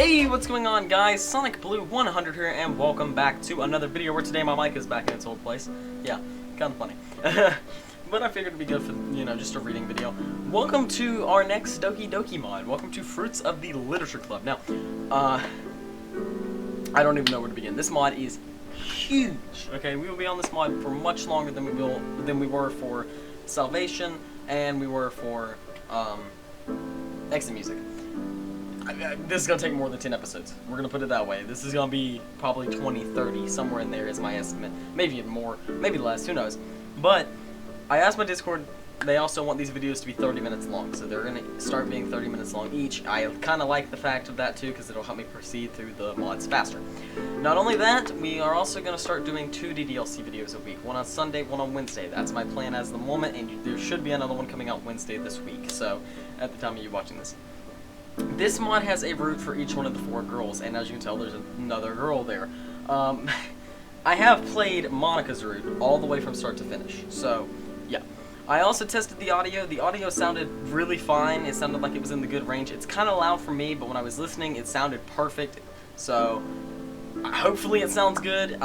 Hey, what's going on, guys? Sonic Blue 100 here, and welcome back to another video where today my mic is back in its old place. Yeah, kind of funny. But I figured it'd be good for, just a reading video. Welcome to our next Doki Doki mod. Welcome to Fruits of the Literature Club. Now, I don't even know where to begin. This mod is huge. Okay, we will be on this mod for much longer than we were for Salvation, and we were for Exit Music. This is going to take more than 10 episodes. We're going to put it that way. This is going to be probably 20, 30, somewhere in there is my estimate. Maybe even more, maybe less, who knows. But I asked my Discord, they also want these videos to be 30 minutes long, so they're going to start being 30 minutes long each. I kind of like the fact of that too, because it'll help me proceed through the mods faster. Not only that, we are also going to start doing 2 DDLC videos a week. One on Sunday, one on Wednesday. That's my plan as the moment, and there should be another one coming out Wednesday this week, so at the time of you watching this. This mod has a route for each one of the 4 girls, and as you can tell, there's another girl there. I have played Monica's route all the way from start to finish, so yeah. I also tested the audio. The audio sounded really fine. It sounded like it was in the good range. It's kind of loud for me, but when I was listening, it sounded perfect. So hopefully it sounds good.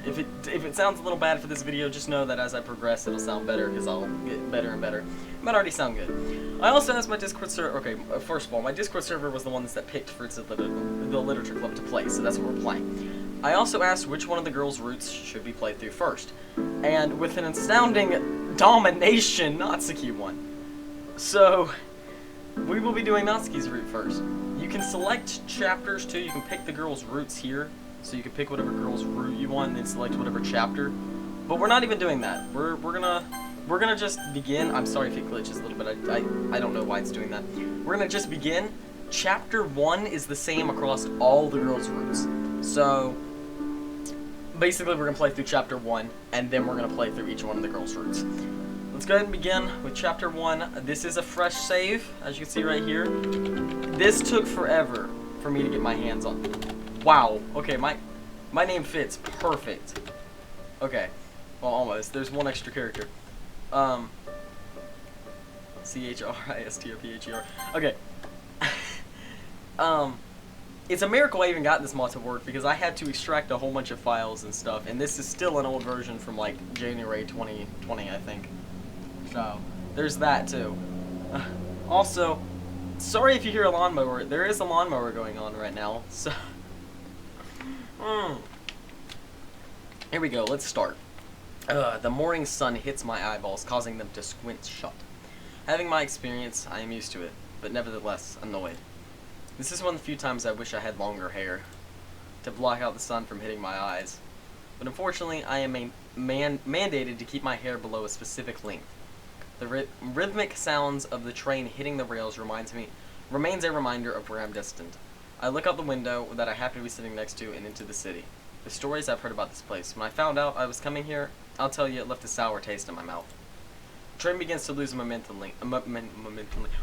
If it sounds a little bad for this video, just know that as I progress, it'll sound better because I'll get better and better. It might already sound good. I also asked my Discord server. Okay, first of all, my Discord server was the ones that picked Fruits of the Literature Club to play, so that's what we're playing. I also asked which one of the girls' routes should be played through first, and with an astounding domination, Natsuki won. So we will be doing Natsuki's route first. You can select chapters too. You can pick the girls' routes here. So you can pick whatever girl's route you want and then select whatever chapter. But we're not even doing that. We're gonna just begin. I'm sorry if it glitches a little bit. I don't know why it's doing that. We're gonna just begin. Chapter 1 is the same across all the girls' routes. So basically we're gonna play through chapter 1 and then we're gonna play through each one of the girls' routes. Let's go ahead and begin with chapter 1. This is a fresh save, as you can see right here. This took forever for me to get my hands on. Wow, okay, my name fits perfect. Okay, well, almost. There's one extra character. CHRISTOPHER. Okay. It's a miracle I even got this mod to work because I had to extract a whole bunch of files and stuff, and this is still an old version from like January 2020, I think. So, there's that too. Also, sorry if you hear a lawnmower. There is a lawnmower going on right now, so... Here we go, let's start. The morning sun hits my eyeballs, causing them to squint shut. Having my experience, I am used to it, but nevertheless annoyed. This is one of the few times I wish I had longer hair, to block out the sun from hitting my eyes. But unfortunately, I am mandated to keep my hair below a specific length. The rhythmic sounds of the train hitting the rails remains a reminder of where I'm destined. I look out the window that I happen to be sitting next to and into the city. The stories I've heard about this place. When I found out I was coming here, I'll tell you it left a sour taste in my mouth. The train begins to lose momentum.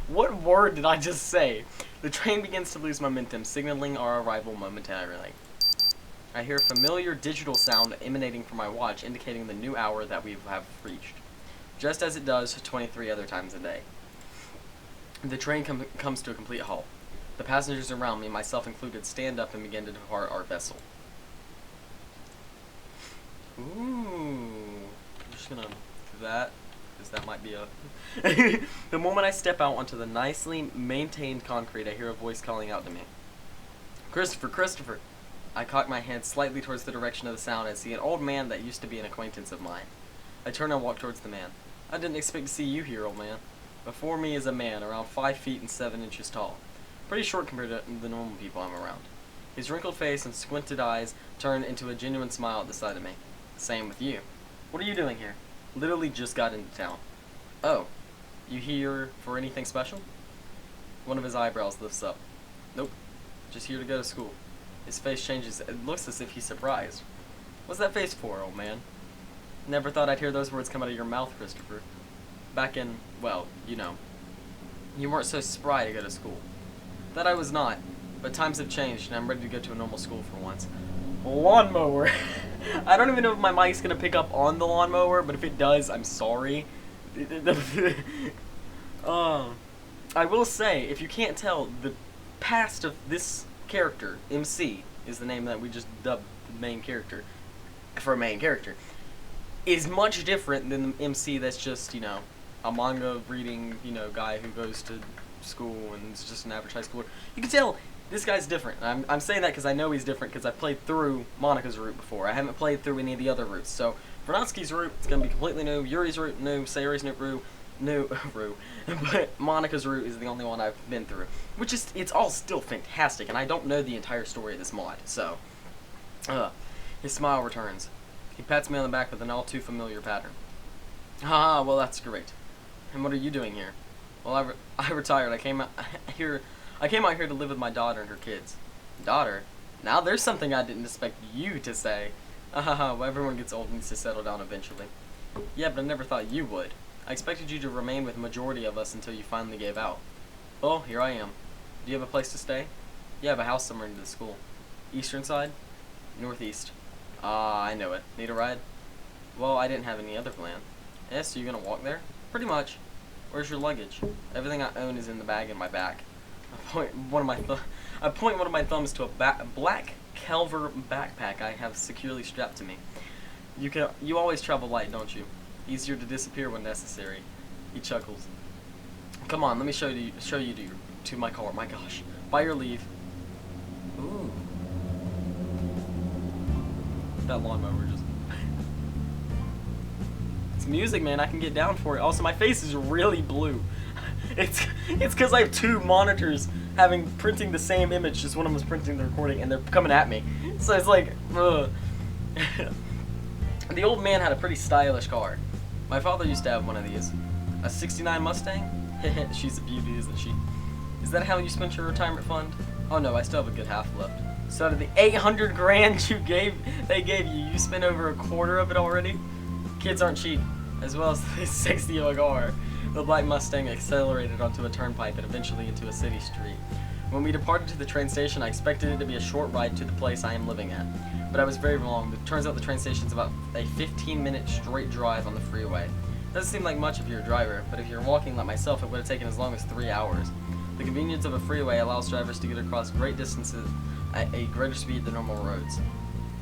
What word did I just say? The train begins to lose momentum, signaling our arrival momentarily. I hear a familiar digital sound emanating from my watch, indicating the new hour that we have reached. Just as it does 23 other times a day. The train comes to a complete halt. The passengers around me, myself included, stand up and begin to depart our vessel. Ooh. I'm just gonna do that, because that might be a... The moment I step out onto the nicely maintained concrete, I hear a voice calling out to me. Christopher, Christopher! I cock my head slightly towards the direction of the sound and see an old man that used to be an acquaintance of mine. I turn and walk towards the man. I didn't expect to see you here, old man. Before me is a man around 5 feet and 7 inches tall. Pretty short compared to the normal people I'm around. His wrinkled face and squinted eyes turn into a genuine smile at the sight of me. Same with you. What are you doing here? Literally just got into town. Oh, you here for anything special? One of his eyebrows lifts up. Nope, just here to go to school. His face changes. It looks as if he's surprised. What's that face for, old man? Never thought I'd hear those words come out of your mouth, Christopher. Back in, well, you know. You weren't so spry to go to school. That I was not, but times have changed and I'm ready to go to a normal school for once. Lawnmower. I don't even know if my mic's gonna pick up on the lawnmower, but if it does, I'm sorry. I will say, if you can't tell, the past of this character, MC, is the name that we just dubbed the main character, for a main character, is much different than the MC that's just, you know, a manga reading, you know, guy who goes to school and is just an average high schooler. You can tell this guy's different. I'm saying that because I know he's different because I played through Monika's route before. I haven't played through any of the other routes. So for Natsuki's route, it's going to be completely new. Yuri's route, new. Sayori's route, new. But Monika's route is the only one I've been through. Which is, it's all still fantastic, and I don't know the entire story of this mod. So, his smile returns. He pats me on the back with an all too familiar pattern. Ah, well that's great. And what are you doing here? Well, I retired. I came out here to live with my daughter and her kids. Daughter? Now there's something I didn't expect you to say. Well, everyone gets old and needs to settle down eventually. Yeah, but I never thought you would. I expected you to remain with the majority of us until you finally gave out. Well, here I am. Do you have a place to stay? Yeah, I have a house somewhere near the school. Eastern side? Northeast. Ah, I know it. Need a ride? Well, I didn't have any other plan. Yes, so you're gonna walk there? Pretty much. Where's your luggage? Everything I own is in the bag in my back. I point one of my thumbs to a black Calver backpack I have securely strapped to me. You always travel light, don't you? Easier to disappear when necessary. He chuckles. Come on, let me show you to my car. My gosh. By your leave. Ooh. That lawnmower just. It's music, man. I can get down for it. Also, my face is really blue. It's because I have two monitors printing the same image. Just one of them is printing the recording, and they're coming at me. So it's like, ugh. The old man had a pretty stylish car. My father used to have one of these. A '69 Mustang? She's a beauty, isn't she? Is that how you spent your retirement fund? Oh no, I still have a good half left. So out of the 800 grand they gave you, you spent over a quarter of it already? Kids aren't cheap. As well as this sexy car. The black Mustang accelerated onto a turnpike and eventually into a city street. When we departed to the train station, I expected it to be a short ride to the place I am living at. But I was very wrong. It turns out the train station is about a 15-minute straight drive on the freeway. Doesn't seem like much if you're a driver, but if you're walking like myself, it would have taken as long as 3 hours. The convenience of a freeway allows drivers to get across great distances at a greater speed than normal roads.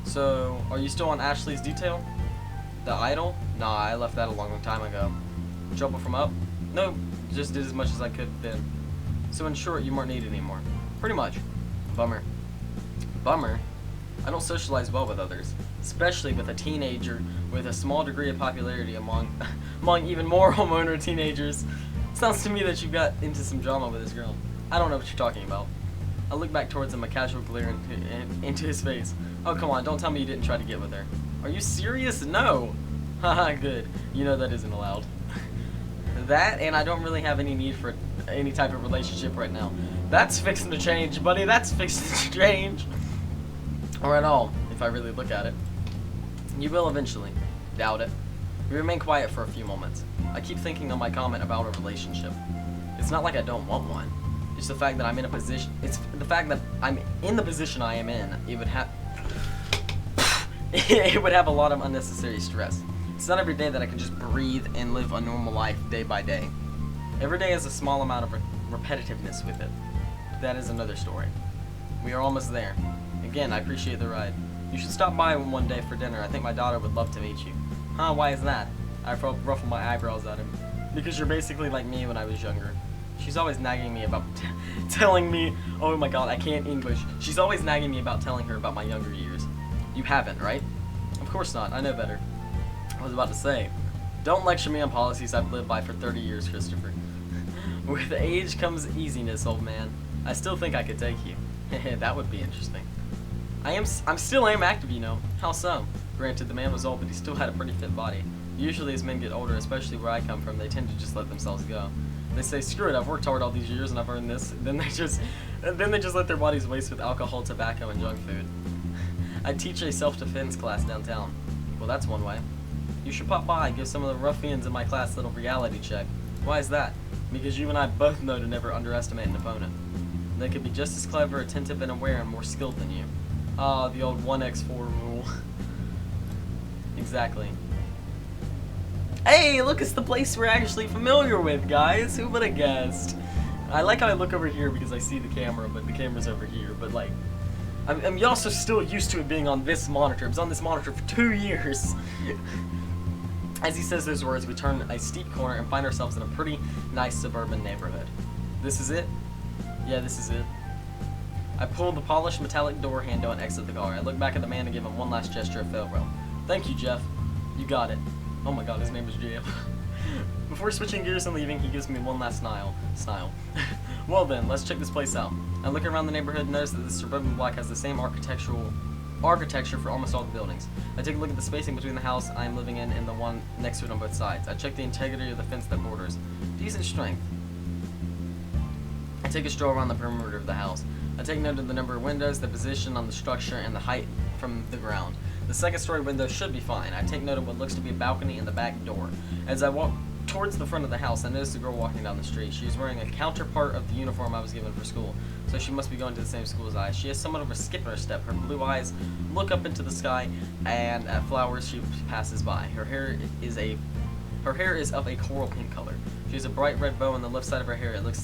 So, are you still on Ashley's detail? The idol? Nah, I left that a long time ago. Trouble from up? No, just did as much as I could then. So in short, you weren't needed anymore. Pretty much. Bummer. Bummer? I don't socialize well with others, especially with a teenager with a small degree of popularity among even more homeowner teenagers. Sounds to me that you got into some drama with this girl. I don't know what you're talking about. I look back towards him, a casual glare into his face. Oh, come on, don't tell me you didn't try to get with her. Are you serious? No. Haha, good. You know that isn't allowed. That, and I don't really have any need for any type of relationship right now. That's fixing to change, buddy. That's fixing to change. Or at all, if I really look at it. You will eventually. Doubt it. We remain quiet for a few moments. I keep thinking on my comment about a relationship. It's not like I don't want one. It's the fact that I'm in a position. It's the fact that I'm in the position I am in. It would have. It would have a lot of unnecessary stress. It's not every day that I can just breathe and live a normal life day by day. Every day has a small amount of repetitiveness with it. That is another story. We are almost there. Again, I appreciate the ride. You should stop by one day for dinner. I think my daughter would love to meet you. Huh, why is that? I ruffle my eyebrows at him. Because you're basically like me when I was younger. She's always nagging me about telling me, oh my god, I can't English. She's always nagging me about telling her about my younger years. You haven't, right? Of course not, I know better. I was about to say, don't lecture me on policies I've lived by for 30 years, Christopher. With age comes easiness, old man. I still think I could take you. That would be interesting. I still am active, you know. How so? Granted, the man was old, but he still had a pretty fit body. Usually as men get older, especially where I come from, they tend to just let themselves go. They say, screw it, I've worked hard all these years and I've earned this. Then they just let their bodies waste with alcohol, tobacco, and junk food. I teach a self-defense class downtown. Well, that's one way. You should pop by and give some of the ruffians in my class a little reality check. Why is that? Because you and I both know to never underestimate an opponent. They could be just as clever, attentive, and aware, and more skilled than you. Ah, the old 1x4 rule. Exactly. Hey, look, it's the place we're actually familiar with, guys. Who would have guessed? I like how I look over here because I see the camera, but the camera's over here. But like, I'm also still used to it being on this monitor. It was on this monitor for 2 years. As he says those words, we turn a steep corner and find ourselves in a pretty nice suburban neighborhood. This is it? Yeah, this is it. I pull the polished metallic door handle and exit the car. I look back at the man and give him one last gesture of farewell. Thank you, Jeff. You got it. Oh my god, his name is Jeff. Before switching gears and leaving, he gives me one last smile. Well then, let's check this place out. I look around the neighborhood and notice that the suburban block has the same architecture for almost all the buildings. I take a look at the spacing between the house I am living in and the one next to it on both sides. I check the integrity of the fence that borders. Decent strength. I take a stroll around the perimeter of the house. I take note of the number of windows, the position on the structure, and the height from the ground. The second story window should be fine. I take note of what looks to be a balcony and the back door. As I walk towards the front of the house, I notice a girl walking down the street. She is wearing a counterpart of the uniform I was given for school, so she must be going to the same school as I. She has somewhat of a skip in her step. Her blue eyes look up into the sky, and at flowers she passes by. Her hair is of a coral pink color. She has a bright red bow on the left side of her hair. It looks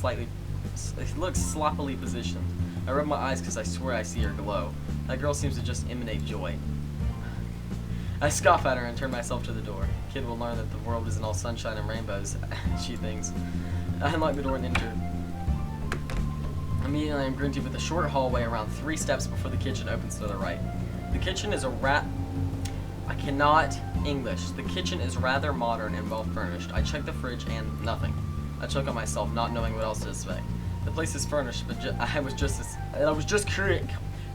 sloppily positioned. I rub my eyes because I swear I see her glow. That girl seems to just emanate joy. I scoff at her and turn myself to the door. Kid will learn that the world isn't all sunshine and rainbows, she thinks. I unlock the door and enter. Immediately I am greeted with a short hallway around 3 steps before the kitchen opens to the right. The kitchen is I cannot English. The kitchen is rather modern and well furnished. I check the fridge and nothing. I choke on myself, not knowing what else to expect. The place is furnished, but I was just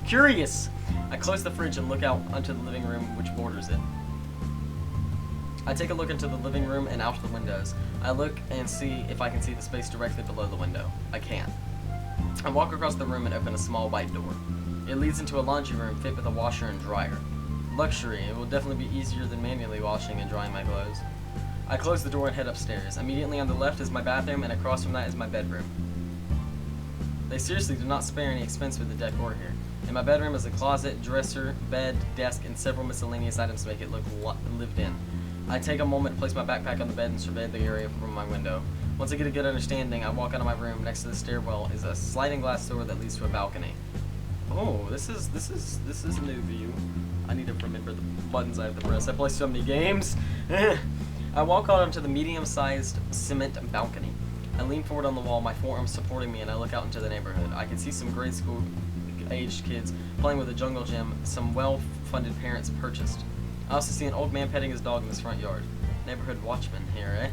curious. I close the fridge and look out onto the living room, which borders it. I take a look into the living room and out the windows. I look and see if I can see the space directly below the window. I can't. I walk across the room and open a small white door. It leads into a laundry room fit with a washer and dryer. Luxury. It will definitely be easier than manually washing and drying my clothes. I close the door and head upstairs. Immediately on the left is my bathroom, and across from that is my bedroom. They seriously do not spare any expense with the decor here. In my bedroom is a closet, dresser, bed, desk, and several miscellaneous items to make it look lived in. I take a moment to place my backpack on the bed and survey the area from my window. Once I get a good understanding, I walk out of my room. Next to the stairwell is a sliding glass door that leads to a balcony. Oh, this is a new view. I need to remember the buttons I have to press. I play so many games. I walk out onto the medium-sized cement balcony. I lean forward on the wall, my forearms supporting me, and I look out into the neighborhood. I can see some grade school-aged kids playing with a jungle gym some well-funded parents purchased. I also see an old man petting his dog in his front yard. Neighborhood watchman here, eh?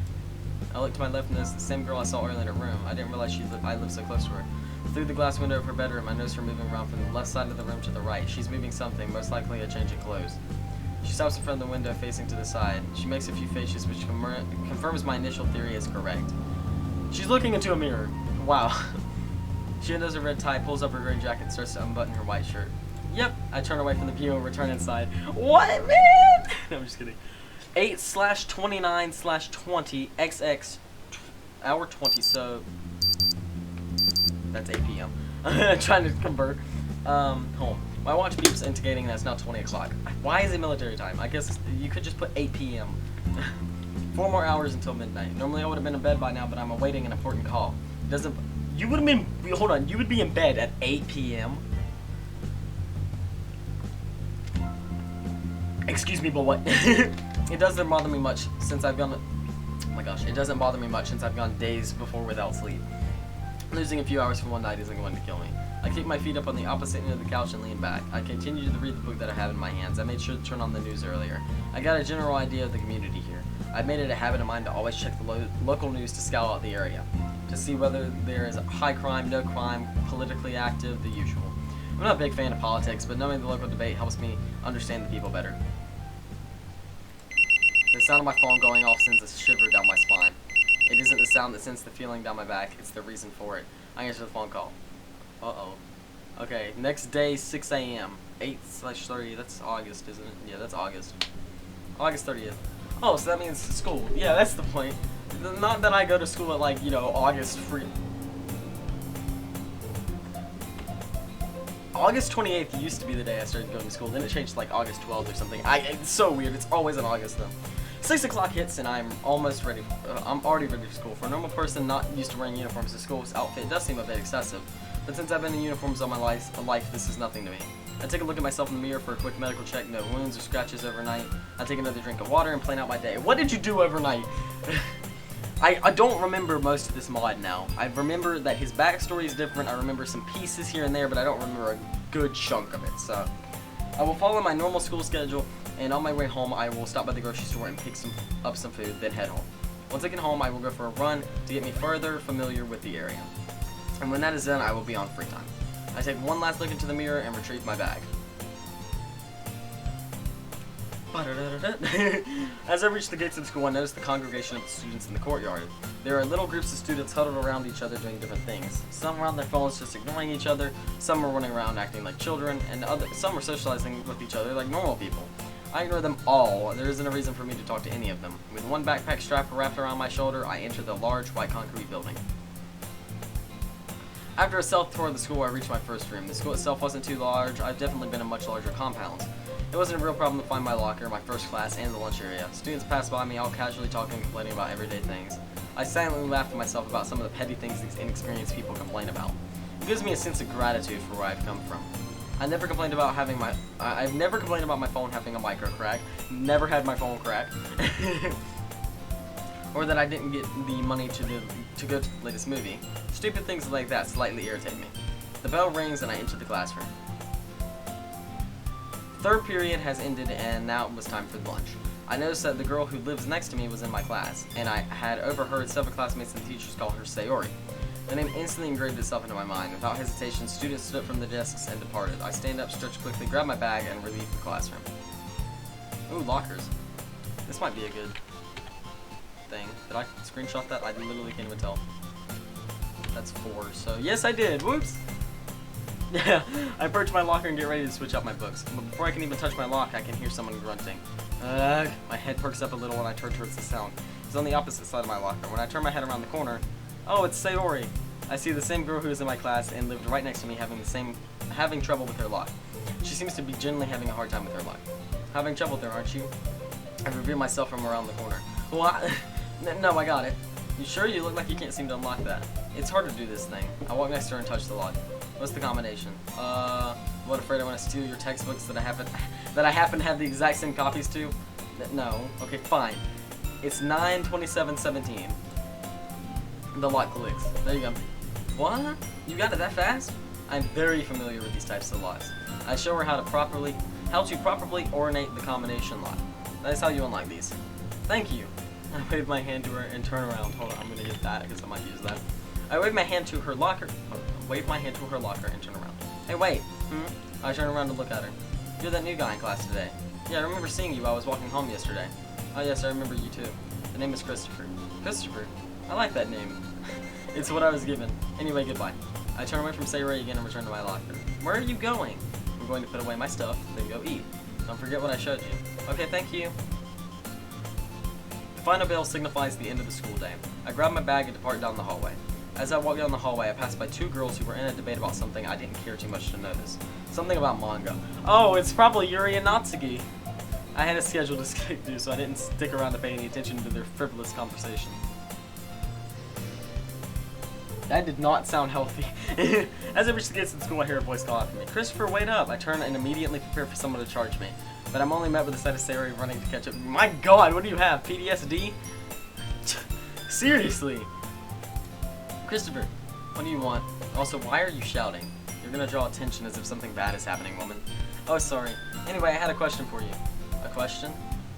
I look to my left and notice the same girl I saw earlier in her room. I didn't realize I lived so close to her. Through the glass window of her bedroom, I notice her moving around from the left side of the room to the right. She's moving something, most likely a change of clothes. She stops in front of the window facing to the side. She makes a few faces which confirms my initial theory is correct. She's looking into a mirror. Wow. She undoes her red tie, pulls up her green jacket, and starts to unbutton her white shirt. Yep. I turn away from the view and return inside. What, man? No, I'm just kidding. 8/29/20 XX hour 20, so that's 8 p.m. Trying to convert. Home. My watch beeps indicating that it's now 20 o'clock. Why is it military time? I guess you could just put 8 p.m. 4 more hours until midnight. Normally I would have been in bed by now, but I'm awaiting an important call. You would be in bed at 8 p.m.? Excuse me, but what? It doesn't bother me much since I've gone, oh my gosh, it doesn't bother me much since I've gone days before without sleep. Losing a few hours from one night isn't going to kill me. I kick my feet up on the opposite end of the couch and lean back. I continue to read the book that I have in my hands. I made sure to turn on the news earlier. I got a general idea of the community here. I've made it a habit of mine to always check the local news to scout out the area, to see whether there is high crime, no crime, politically active, the usual. I'm not a big fan of politics, but knowing the local debate helps me understand the people better. The sound of my phone going off sends a shiver down my spine. It isn't the sound that sends the feeling down my back, it's the reason for it. I answer the phone call. Uh-oh. Okay, next day, 6 a.m. 8/30, that's August, isn't it? Yeah, that's August. August 30th. Oh, so that means school. Yeah, that's the point. Not that I go to school at, like, you know, August 28th used to be the day I started going to school. Then it changed to, like, August 12th or something. It's so weird. It's always in August, though. 6 o'clock hits and I'm almost ready. I'm already ready for school. For a normal person not used to wearing uniforms, the school's outfit does seem a bit excessive. But since I've been in uniforms all my life, this is nothing to me. I take a look at myself in the mirror for a quick medical check, no wounds or scratches overnight. I take another drink of water and plan out my day. What did you do overnight? I don't remember most of this mod now. I remember that his backstory is different. I remember some pieces here and there, but I don't remember a good chunk of it. So I will follow my normal school schedule, and on my way home, I will stop by the grocery store and pick up some food, then head home. Once I get home, I will go for a run to get me further familiar with the area. And when that is done, I will be on free time. I take one last look into the mirror and retrieve my bag. As I reach the gates of the school, I notice the congregation of the students in the courtyard. There are little groups of students huddled around each other doing different things. Some are on their phones just ignoring each other, some are running around acting like children, and some are socializing with each other like normal people. I ignore them all. There isn't a reason for me to talk to any of them. With one backpack strap wrapped around my shoulder, I enter the large white concrete building. After a self-tour of the school, I reached my first room. The school itself wasn't too large. I've definitely been in much larger compounds. It wasn't a real problem to find my locker, my first class, and the lunch area. Students passed by me, all casually talking and complaining about everyday things. I silently laughed to myself about some of the petty things these inexperienced people complain about. It gives me a sense of gratitude for where I've come from. I've never complained about my phone having a micro crack. Never had my phone crack. Or that I didn't get the money to go to the latest movie. Stupid things like that slightly irritate me. The bell rings and I enter the classroom. Third period has ended and now it was time for lunch. I noticed that the girl who lives next to me was in my class, and I had overheard several classmates and teachers call her Sayori. The name instantly engraved itself into my mind. Without hesitation, students stood up from the desks and departed. I stand up, stretch quickly, grab my bag, and leave the classroom. Ooh, lockers. This might be a good thing. Did I screenshot that? I literally can't even tell. That's 4, so yes I did. Whoops! Yeah, I approach my locker and get ready to switch out my books. But before I can even touch my lock, I can hear someone grunting. My head perks up a little when I turn towards the sound. It's on the opposite side of my locker. When I turn my head around the corner, oh, it's Sayori. I see the same girl who was in my class and lived right next to me having trouble with her lock. She seems to be genuinely having a hard time with her lock. Having trouble there, aren't you? I reveal myself from around the corner. Well, no, I got it. You sure? You look like you can't seem to unlock that. It's hard to do this thing. I walk next to her and touch the lock. What's the combination? What, afraid I want to steal your textbooks that I happen to have the exact same copies to? No. Okay, fine. It's 9/27/17. The lock clicks. There you go. What? You got it that fast? I'm very familiar with these types of locks. I show her how to properly ornate the combination lock. That is how you unlock these. Thank you. I wave my hand to her and turn around. Hold on, I'm gonna get that because I might use that. I wave my hand to her locker. And turn around. Hey, wait. I turn around to look at her. You're that new guy in class today. Yeah, I remember seeing you while I was walking home yesterday. Oh yes, I remember you too. The name is Christopher. Christopher? I like that name. It's what I was given. Anyway, goodbye. I turn away from Sayori again and return to my locker. Where are you going? I'm going to put away my stuff, then go eat. Don't forget what I showed you. Okay, thank you. The final bell signifies the end of the school day. I grab my bag and depart down the hallway. As I walk down the hallway, I pass by 2 girls who were in a debate about something I didn't care too much to notice. Something about manga. Oh, it's probably Yuri and Natsuki. I had a schedule to skip through, so I didn't stick around to pay any attention to their frivolous conversation. That did not sound healthy. As I reach the gates of the school, I hear a voice call out for me. Christopher, wait up! I turn and immediately prepare for someone to charge me. But I'm only met with the sight of Sayori running to catch up. My god, what do you have? PTSD? Seriously? Christopher, what do you want? Also, why are you shouting? You're gonna draw attention as if something bad is happening, woman. Oh, sorry. Anyway, I had a question for you. A question?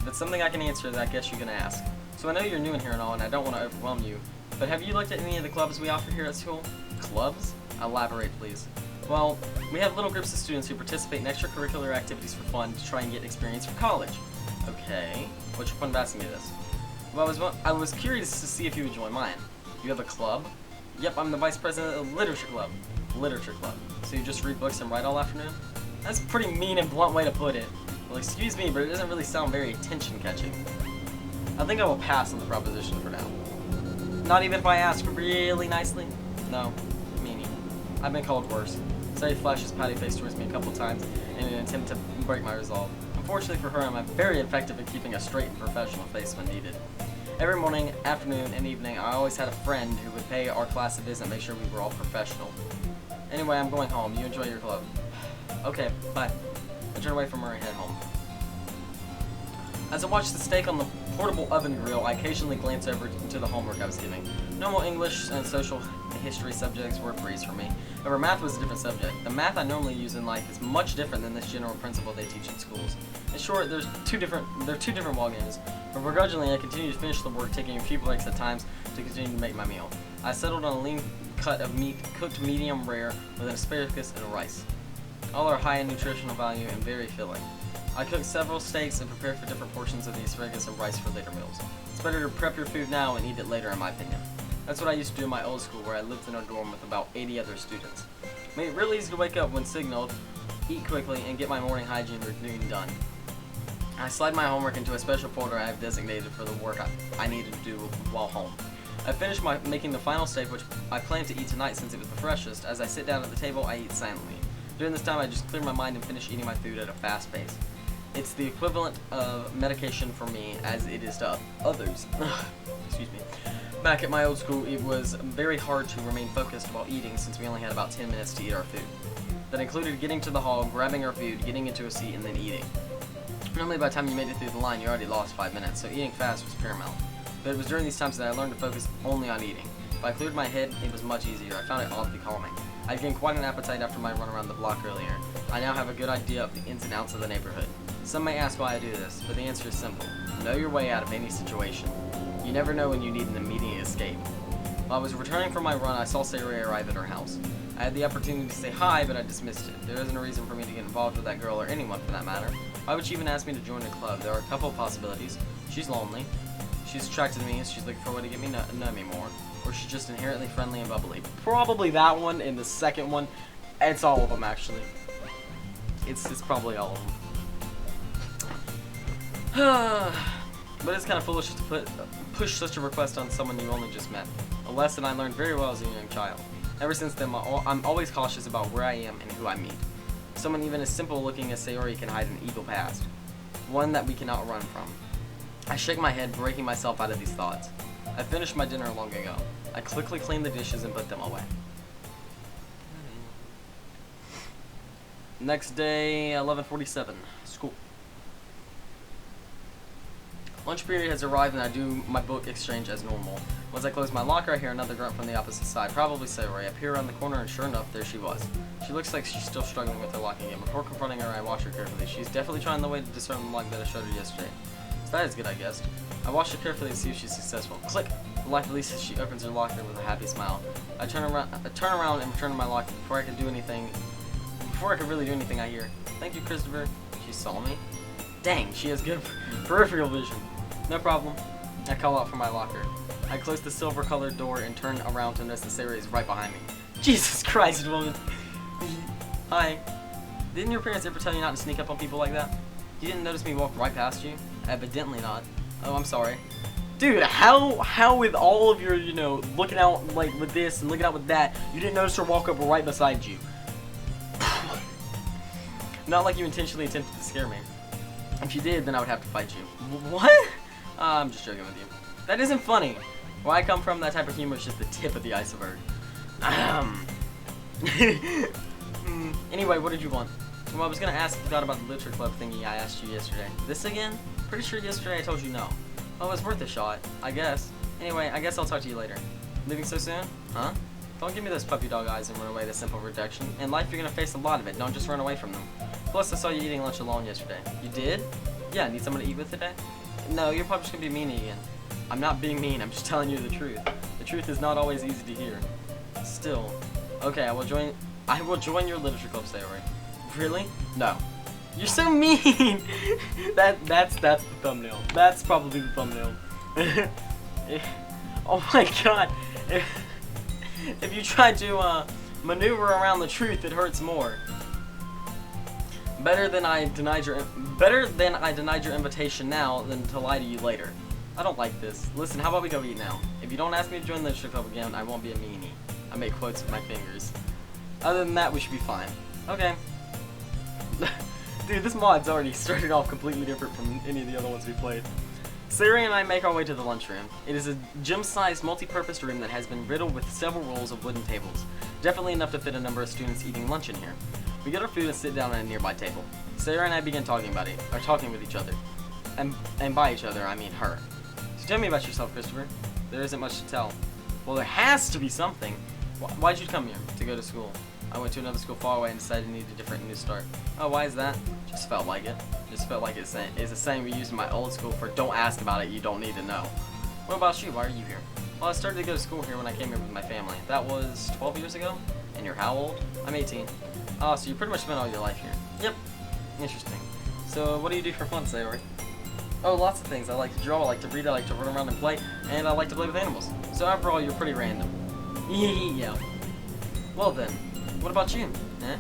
That's something I can answer that I guess you're gonna ask. So I know you're new in here and all, and I don't want to overwhelm you, but have you looked at any of the clubs we offer here at school? Clubs? Elaborate, please. Well, we have little groups of students who participate in extracurricular activities for fun to try and get experience for college. Okay. What's your point of asking me this? Well, I was curious to see if you would join mine. You have a club? Yep, I'm the vice president of the Literature Club. Literature Club. So you just read books and write all afternoon? That's a pretty mean and blunt way to put it. Well, excuse me, but it doesn't really sound very attention-catching. I think I will pass on the proposition for now. Not even if I ask really nicely? No. Meanie. I've been called worse. Say flashes patty face towards me a couple times in an attempt to break my resolve. I'm Fortunately for her, I'm very effective at keeping a straight and professional face when needed. Every morning, afternoon, and evening, I always had a friend who would pay our class a visit and make sure we were all professional. Anyway, I'm going home. You enjoy your club. Okay, bye. I turn away from her and head home. As I watched the steak on the portable oven grill, I occasionally glance over to the homework I was giving. Normal English and social history subjects were a breeze for me. However, math was a different subject. The math I normally use in life is much different than this general principle they teach in schools. In short, there are two different ballgames. But begrudgingly, I continued to finish the work, taking a few breaks at times to continue to make my meal. I settled on a lean cut of meat, cooked medium rare, with an asparagus and rice. All are high in nutritional value and very filling. I cooked several steaks and prepared for different portions of the asparagus and rice for later meals. It's better to prep your food now and eat it later, in my opinion. That's what I used to do in my old school, where I lived in a dorm with about 80 other students. It made it really easy to wake up when signaled, eat quickly, and get my morning hygiene routine done. I slide my homework into a special folder I have designated for the work I needed to do while home. I finished making the final steak, which I plan to eat tonight since it was the freshest. As I sit down at the table, I eat silently. During this time, I just clear my mind and finish eating my food at a fast pace. It's the equivalent of medication for me, as it is to others. Excuse me. Back at my old school, it was very hard to remain focused while eating since we only had about 10 minutes to eat our food. That included getting to the hall, grabbing our food, getting into a seat, and then eating. Normally by the time you made it through the line, you already lost 5 minutes, so eating fast was paramount. But it was during these times that I learned to focus only on eating. If I cleared my head, it was much easier. I found it oddly calming. I gained quite an appetite after my run around the block earlier. I now have a good idea of the ins and outs of the neighborhood. Some may ask why I do this, but the answer is simple. Know your way out of any situation. You never know when you need an immediate escape. While I was returning from my run, I saw Sayori arrive at her house. I had the opportunity to say hi, but I dismissed it. There isn't a reason for me to get involved with that girl or anyone for that matter. Why would she even ask me to join a club? There are a couple of possibilities. She's lonely. She's attracted to me, and she's looking for a way to get me know me more. Or she's just inherently friendly and bubbly. Probably that one, and the second one. It's all of them, actually. It's probably all of them. But it's kind of foolish to push such a request on someone you only just met. A lesson I learned very well as a young child. Ever since then, I'm always cautious about where I am and who I meet. Someone even as simple looking as Sayori can hide an evil past. One that we cannot run from. I shake my head, breaking myself out of these thoughts. I finished my dinner long ago. I quickly cleaned the dishes and put them away. Next day, 11:47. School. Lunch period has arrived and I do my book exchange as normal. Once I close my locker, I hear another grunt from the opposite side, probably Sayori. I peer around the corner and sure enough, there she was. She looks like she's still struggling with her locking in. Before confronting her, I watch her carefully. She's definitely trying the way to discern the lock that I showed her yesterday. So that is good, I guess. I watch her carefully to see if she's successful. Click! The light releases, she opens her locker with a happy smile. I turn around and return to my locker. Before I could really do anything, I hear, "Thank you, Christopher." She saw me. Dang, she has good peripheral vision. No problem. I call out from my locker. I close the silver-colored door and turn around to notice that Sayori is right behind me. Jesus Christ, woman. Hi. Didn't your parents ever tell you not to sneak up on people like that? You didn't notice me walk right past you? Evidently not. Oh, I'm sorry. Dude, how with all of your, looking out like with this and looking out with that, you didn't notice her walk up right beside you? Not like you intentionally attempted to scare me. If you did, then I would have to fight you. What? I'm just joking with you. That isn't funny. Where I come from, that type of humor is just the tip of the iceberg. Anyway, what did you want? Well, I was gonna ask if you thought about the literature club thingy I asked you yesterday. This again? Pretty sure yesterday I told you no. Oh, it's worth a shot, I guess. Anyway, I guess I'll talk to you later. Leaving so soon? Huh? Don't give me those puppy dog eyes and run away to simple rejection. In life, you're gonna face a lot of it. Don't just run away from them. Plus, I saw you eating lunch alone yesterday. You did? Yeah, need someone to eat with today? No, you're probably just gonna be mean again. I'm not being mean, I'm just telling you the truth. The truth is not always easy to hear. Still. Okay, I will join your literature club, Sayori. Really? No. You're so mean! That's the thumbnail. That's probably the thumbnail. Oh my god. If you try to maneuver around the truth, it hurts more. Better than I denied your invitation now than to lie to you later. I don't like this. Listen, how about we go eat now? If you don't ask me to join the literature club again, I won't be a meanie. I make quotes with my fingers. Other than that, we should be fine. Okay. Dude, this mod's already started off completely different from any of the other ones we played. Sayori and I make our way to the lunchroom. It is a gym-sized, multi-purpose room that has been riddled with several rows of wooden tables. Definitely enough to fit a number of students eating lunch in here. We get our food and sit down at a nearby table. Sayori and I begin talking with each other. And by each other, I mean her. So tell me about yourself, Christopher. There isn't much to tell. Well, there has to be something. Why'd you come here? To go to school. I went to another school far away and decided to need a different new start. Oh, why is that? Just felt like it. Just felt like it's a saying we used in my old school for don't ask about it, you don't need to know. What about you? Why are you here? Well, I started to go to school here when I came here with my family. That was 12 years ago? And you're how old? I'm 18. Oh, so you pretty much spent all your life here. Yep. Interesting. So, what do you do for fun, Sayori? Oh, lots of things. I like to draw, I like to read, I like to run around and play, and I like to play with animals. So after all, you're pretty random. Yeah. Well then, what about you? Eh?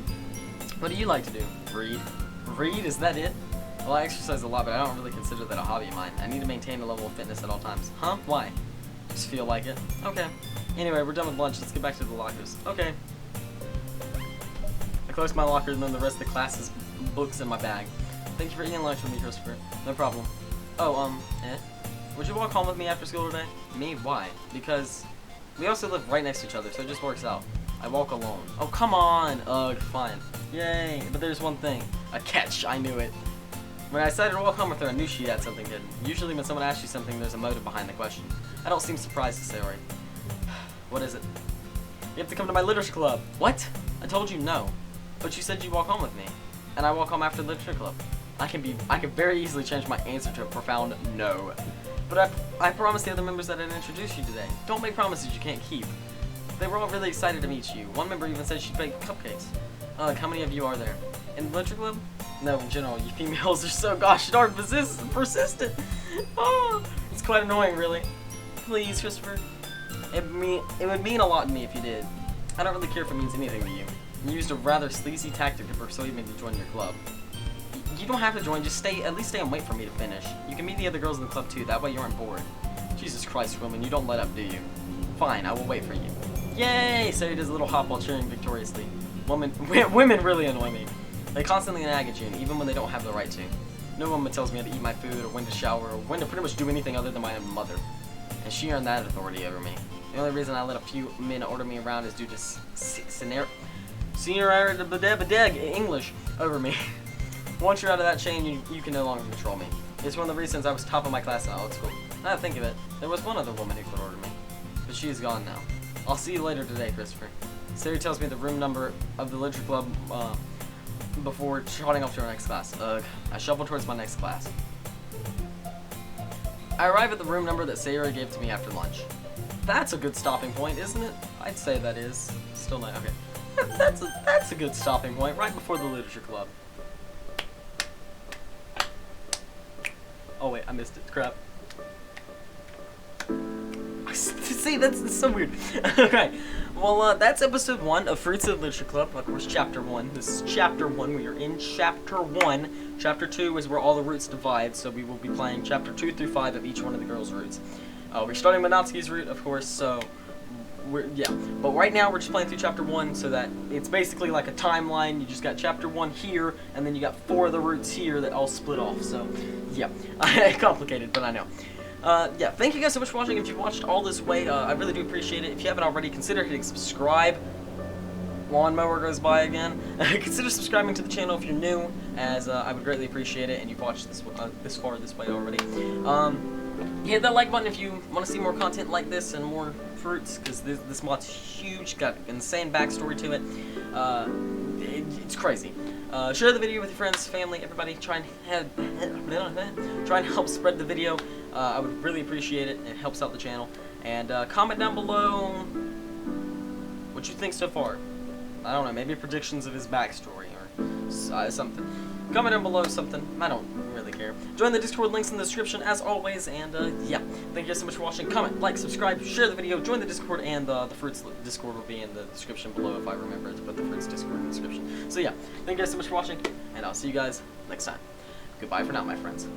What do you like to do? Read? Read? Is that it? Well, I exercise a lot, but I don't really consider that a hobby of mine. I need to maintain a level of fitness at all times. Huh? Why? Just feel like it. Okay. Anyway, we're done with lunch. Let's get back to the lockers. Okay. I close my locker and then the rest of the class's books in my bag. Thank you for eating lunch with me, Christopher. No problem. Oh, would you walk home with me after school today? Me? Why? Because we also live right next to each other, so it just works out. I walk alone. Oh, come on! Ugh, fine. Yay! But there's one thing. A catch. I knew it. When I decided to walk home with her, I knew she had something hidden. Usually when someone asks you something, there's a motive behind the question. I don't seem surprised, Sayori. What is it? You have to come to my literature club. What? I told you no. But you said you'd walk home with me. And I walk home after the literature club. I can very easily change my answer to a profound no. But I promised the other members that I'd introduce you today. Don't make promises you can't keep. They were all really excited to meet you. One member even said she'd bake cupcakes. How many of you are there? In the literature club? No, in general, you females are so gosh darn persistent. Oh, it's quite annoying, really. Please, Christopher. It would mean a lot to me if you did. I don't really care if it means anything to you. You used a rather sleazy tactic to persuade me to join your club. You don't have to join, just at least stay and wait for me to finish. You can meet the other girls in the club too, that way you aren't bored. Jesus Christ, woman, you don't let up, do you? Fine, I will wait for you. Yay! Sayori does a little hop while cheering victoriously. Women really annoy me. They constantly nag at you, even when they don't have the right to. No woman tells me how to eat my food, or when to shower, or when to pretty much do anything other than my own mother. And she earned that authority over me. The only reason I let a few men order me around is due to seniority English over me. Once you're out of that chain, you can no longer control me. It's one of the reasons I was top of my class in old school. Now that I think of it, there was one other woman who could order me. But she is gone now. I'll see you later today, Christopher. Sayori tells me the room number of the literature club before trotting off to our next class. Ugh. I shuffle towards my next class. I arrive at the room number that Sayori gave to me after lunch. That's a good stopping point, isn't it? I'd say that is. Still not. Okay. That's a good stopping point, right before the literature club. Oh wait, I missed it. Crap. See, that's so weird. Okay, well, that's episode 1 of Fruits of the Literature Club. Of course, chapter 1. This is chapter 1. We are in chapter 1. Chapter 2 is where all the routes divide, so we will be playing chapter 2 through 5 of each one of the girls' routes. We're starting with Natsuki's route, of course, so yeah. But right now, we're just playing through chapter 1, so that it's basically like a timeline. You just got chapter 1 here, and then you got 4 of the routes here that all split off. So, yeah, complicated, but I know. Yeah, thank you guys so much for watching. If you've watched all this way, I really do appreciate it. If you haven't already, consider hitting subscribe. Lawnmower goes by again. Consider subscribing to the channel if you're new, as I would greatly appreciate it, and you've watched this far this way already. Hit that like button if you want to see more content like this and more fruits, because this mod's huge, got insane backstory to it. It's crazy. Share the video with your friends, family, everybody. Try and help spread the video. I would really appreciate it. It helps out the channel. And comment down below what you think so far. I don't know, maybe predictions of his backstory or something. Comment down below something. I don't really care. Join the Discord, links in the description as always. And yeah, thank you guys so much for watching. Comment, like, subscribe, share the video, join the Discord, and the Fruits Discord will be in the description below if I remember to put the Fruits Discord in the description. So yeah, thank you guys so much for watching, and I'll see you guys next time. Goodbye for now, my friends.